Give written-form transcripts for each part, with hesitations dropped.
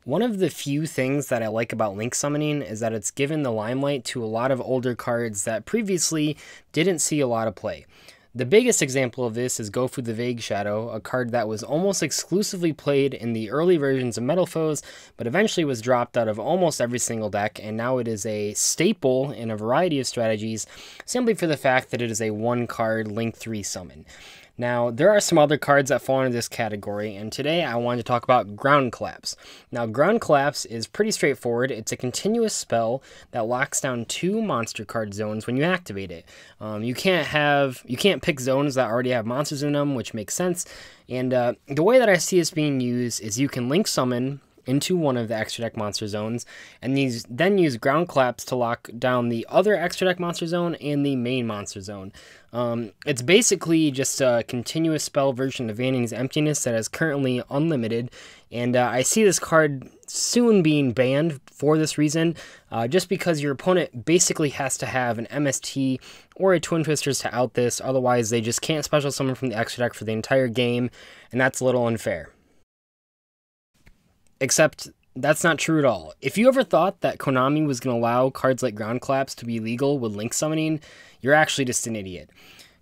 One of the few things that I like about link summoning is that it's given the limelight to a lot of older cards that previously didn't see a lot of play. The biggest example of this is Go Through the Vague Shadow, a card that was almost exclusively played in the early versions of Metal Foes, but eventually was dropped out of almost every single deck, and now it is a staple in a variety of strategies, simply for the fact that it is a one-card Link 3 summon. Now, there are some other cards that fall into this category, and today I wanted to talk about Ground Collapse. Now, Ground Collapse is pretty straightforward. It's a continuous spell that locks down 2 monster card zones when you activate it. You can't pick zones that already have monsters in them, which makes sense. And the way that I see this being used is you can link summon into one of the extra deck monster zones, and then use Ground Collapse to lock down the other extra deck monster zone and the main monster zone. It's basically just a continuous spell version of Vanishing's Emptiness that is currently unlimited, and I see this card soon being banned for this reason, just because your opponent basically has to have an MST or a Twin Twisters to out this, otherwise they just can't special summon from the extra deck for the entire game, and that's a little unfair. Except, that's not true at all. If you ever thought that Konami was going to allow cards like Ground Collapse to be legal with link summoning, you're actually just an idiot.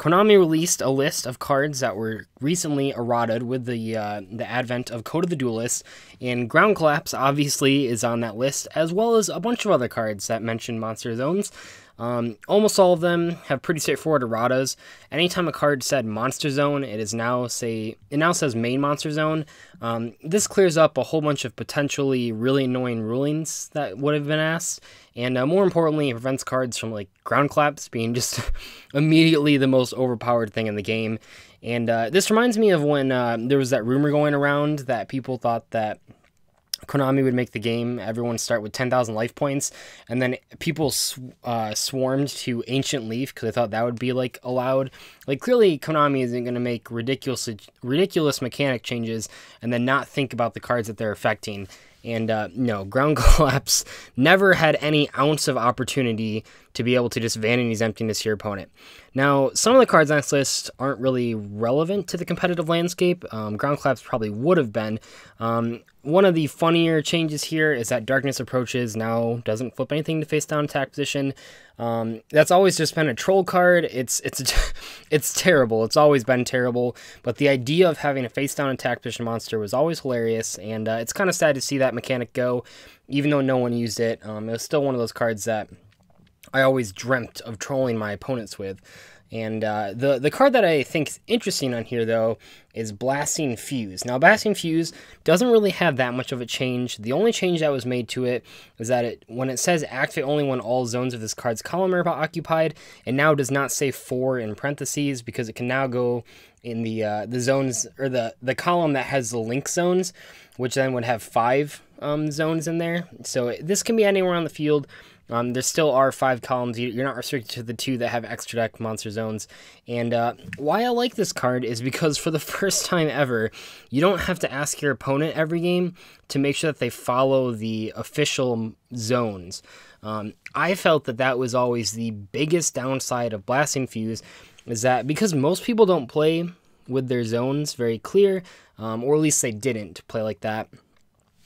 Konami released a list of cards that were recently errataed with the advent of Code of the Duelist, and Ground Collapse obviously is on that list, as well as a bunch of other cards that mention monster zones. Almost all of them have pretty straightforward erratas. Anytime a card said monster zone, it now says main monster zone. This clears up a whole bunch of potentially really annoying rulings that would have been asked, and more importantly, it prevents cards from like Ground Collapse being just immediately the most overpowered thing in the game. And this reminds me of when there was that rumor going around that people thought that Konami would make the game everyone start with 10,000 life points, and then people swarmed to Ancient Leaf because they thought that would be like allowed. Like, clearly Konami isn't going to make ridiculous mechanic changes and then not think about the cards that they're affecting. And no, Ground Collapse never had any ounce of opportunity to be able to just Vanity's Emptiness to your opponent. Now, some of the cards on this list aren't really relevant to the competitive landscape. Ground Collapse probably would have been. One of the funnier changes here is that Darkness Approaches now doesn't flip anything to face down attack position. That's always just been a troll card. It's terrible. It's always been terrible. But the idea of having a face down attack position monster was always hilarious, and it's kind of sad to see that mechanic go, even though no one used it. It was still one of those cards that I always dreamt of trolling my opponents with. And the card that I think is interesting on here, though, is Blasting Fuse. Now, Blasting Fuse doesn't really have that much of a change. The only change that was made to it is that when it says activate only when all zones of this card's column are occupied, it now does not say 4 in parentheses, because it can now go in the zones, or the column that has the link zones, which then would have 5 zones in there. So this can be anywhere on the field. There still are 5 columns. You're not restricted to the 2 that have extra deck monster zones. And why I like this card is because for the first time ever, you don't have to ask your opponent every game to make sure that they follow the official zones. I felt that was always the biggest downside of Blasting Fuse, is that because most people don't play with their zones very clear, or at least they didn't play like that.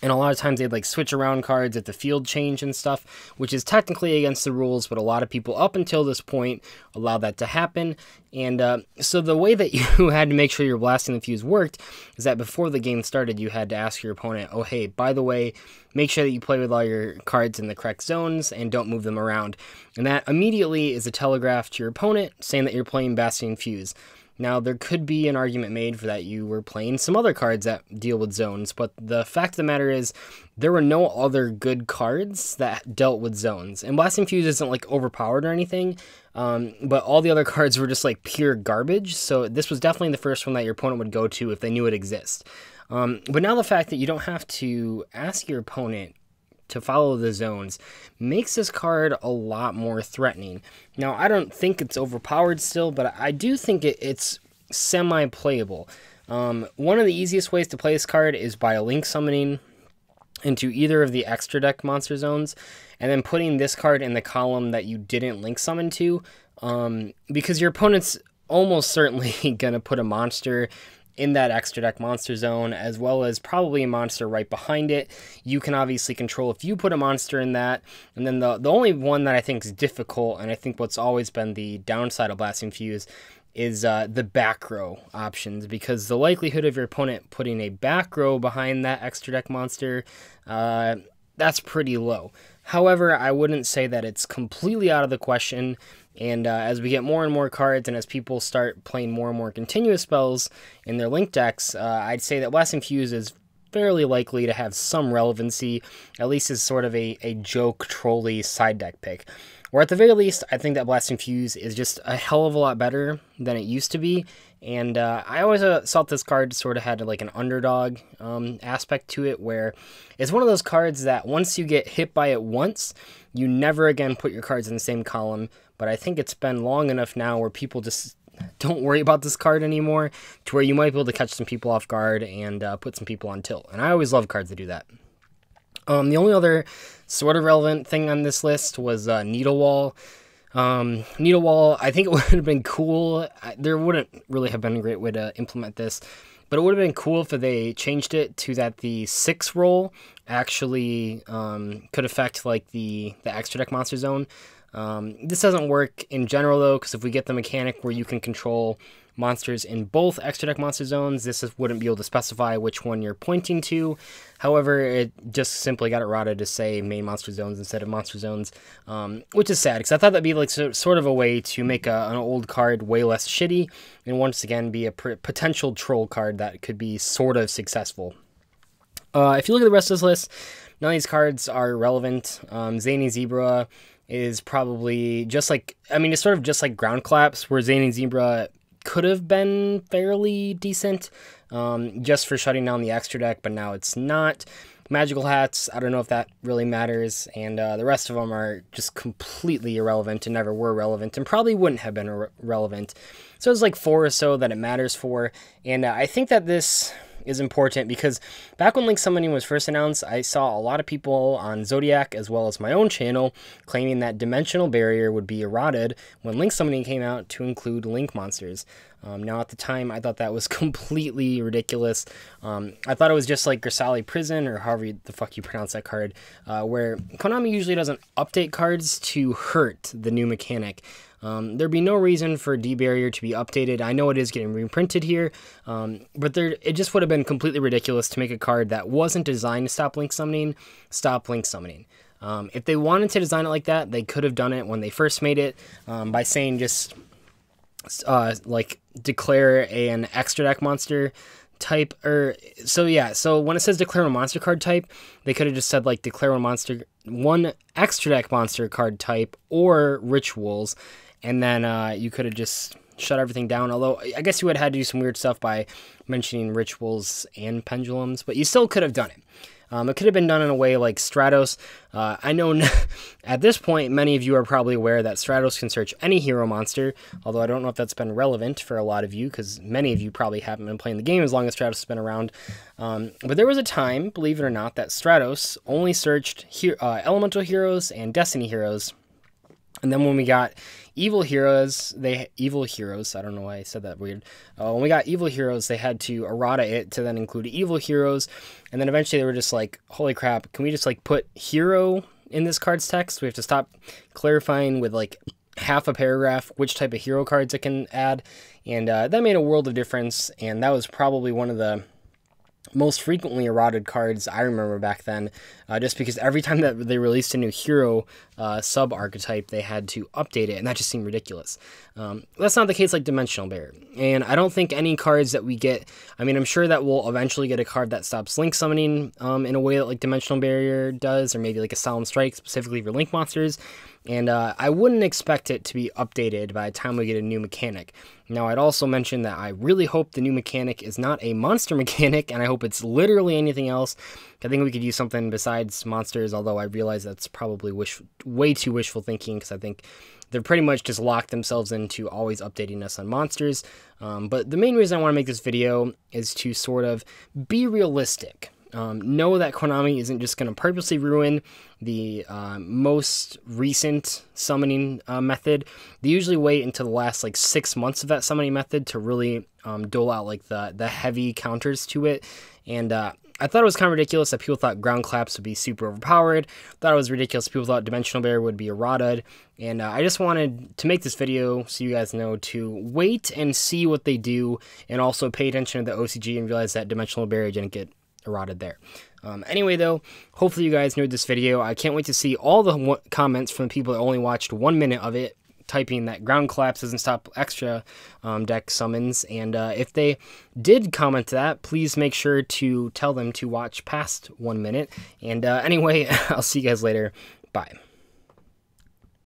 And a lot of times they'd like switch around cards if the field changed and stuff, which is technically against the rules, but a lot of people up until this point allow that to happen. And so the way that you had to make sure your Blasting the Fuse worked is that before the game started, you had to ask your opponent, oh, hey, by the way, make sure that you play with all your cards in the correct zones and don't move them around. And that immediately is a telegraph to your opponent saying that you're playing Blasting Fuse. Now, there could be an argument made for that you were playing some other cards that deal with zones, but the fact of the matter is there were no other good cards that dealt with zones. And Blasting Fuse isn't like overpowered or anything, but all the other cards were just like pure garbage, so this was definitely the first one that your opponent would go to if they knew it exists. But now the fact that you don't have to ask your opponent to follow the zones makes this card a lot more threatening. Now, I don't think it's overpowered still, but I do think it's semi-playable. One of the easiest ways to play this card is by link summoning into either of the extra deck monster zones, and then putting this card in the column that you didn't link summon to, because your opponent's almost certainly going to put a monster in that extra deck monster zone, as well as probably a monster right behind it. You can obviously control if you put a monster in that. And then the only one that I think is difficult, and I think what's always been the downside of Blasting Fuse, is the back row options, because the likelihood of your opponent putting a back row behind that extra deck monster, that's pretty low. However, I wouldn't say that it's completely out of the question, and as we get more and more cards, and as people start playing more and more continuous spells in their link decks, I'd say that Blasting Fuse is fairly likely to have some relevancy, at least as sort of a joke, trolly side deck pick. Or at the very least, I think that Blasting Fuse is just a hell of a lot better than it used to be. And I always thought this card sort of had like an underdog aspect to it, where it's one of those cards that once you get hit by it once, you never again put your cards in the same column. But I think it's been long enough now where people just don't worry about this card anymore, to where you might be able to catch some people off guard and put some people on tilt. And I always love cards that do that. The only other sort of relevant thing on this list was Needle Wall. Needle Wall, I think it would have been cool. There wouldn't really have been a great way to implement this, but it would have been cool if they changed it to that the 6 roll actually could affect like the extra deck monster zone. This doesn't work in general though, because if we get the mechanic where you can control monsters in both extra deck monster zones, wouldn't be able to specify which one you're pointing to. However, it just simply got errata to say main monster zones instead of monster zones, which is sad, because I thought that'd be like sort of a way to make an old card way less shitty, and once again be a potential troll card that could be sort of successful. If you look at the rest of this list, none of these cards are relevant. Zany Zebra is probably just like, I mean, it's sort of just like Ground Collapse, where Zany Zebra could have been fairly decent just for shutting down the extra deck, but now it's not. Magical Hats, I don't know if that really matters, and the rest of them are just completely irrelevant and never were relevant and probably wouldn't have been relevant. So there's like 4 or so that it matters for, and I think that this is important because back when Link Summoning was first announced, I saw a lot of people on Zodiac as well as my own channel claiming that Dimensional Barrier would be errated when Link Summoning came out to include Link monsters. Now at the time, I thought that was completely ridiculous. I thought it was just like Grisali Prison, or however the fuck you pronounce that card, where Konami usually doesn't update cards to hurt the new mechanic. There'd be no reason for D-Barrier to be updated. I know it is getting reprinted here, but it just would have been completely ridiculous to make a card that wasn't designed to stop Link Summoning. If they wanted to design it like that, they could have done it when they first made it, by saying just like declare an extra deck monster type, or so when it says declare a monster card type, they could have just said like declare one extra deck monster card type or rituals, and then you could have just shut everything down. Although I guess you would have had to do some weird stuff by mentioning rituals and pendulums, but you still could have done it. It could have been done in a way like Stratos. I know at this point, many of you are probably aware that Stratos can search any hero monster, although I don't know if that's been relevant for a lot of you, because many of you probably haven't been playing the game as long as Stratos has been around. But there was a time, believe it or not, that Stratos only searched elemental heroes and destiny heroes. And then when we got evil heroes, I don't know why I said that weird. When we got evil heroes, they had to errata it to then include evil heroes. And then eventually they were just like, holy crap, can we just like put hero in this card's text? We have to stop clarifying with like half a paragraph which type of hero cards it can add. And that made a world of difference. And that was probably one of the most frequently errated cards I remember back then, just because every time that they released a new hero sub-archetype, they had to update it, and that just seemed ridiculous. That's not the case like Dimensional Barrier, and I don't think any cards that we get, I mean, I'm sure that we'll eventually get a card that stops Link Summoning in a way that like Dimensional Barrier does, or maybe like a Solemn Strike specifically for Link monsters, and I wouldn't expect it to be updated by the time we get a new mechanic. Now, I'd also mention that I really hope the new mechanic is not a monster mechanic, and I hope it's literally anything else. I think we could use something besides monsters, although I realize that's probably way too wishful thinking, because I think they've pretty much just locked themselves into always updating us on monsters. But the main reason I want to make this video is to sort of be realistic know that Konami isn't just going to purposely ruin the most recent summoning method. They usually wait until the last like 6 months of that summoning method to really dole out like the heavy counters to it. And I thought it was kind of ridiculous that people thought ground claps would be super overpowered. Thought it was ridiculous people thought dimensional barrier would be errata. And I just wanted to make this video so you guys know to wait and see what they do, and also pay attention to the OCG and realize that dimensional barrier didn't get errata there. Anyway, though, hopefully you guys enjoyed this video. I can't wait to see all the comments from the people that only watched 1 minute of it, typing that ground collapse doesn't stop extra deck summons. And if they did comment that, please make sure to tell them to watch past 1 minute. And anyway, I'll see you guys later. Bye.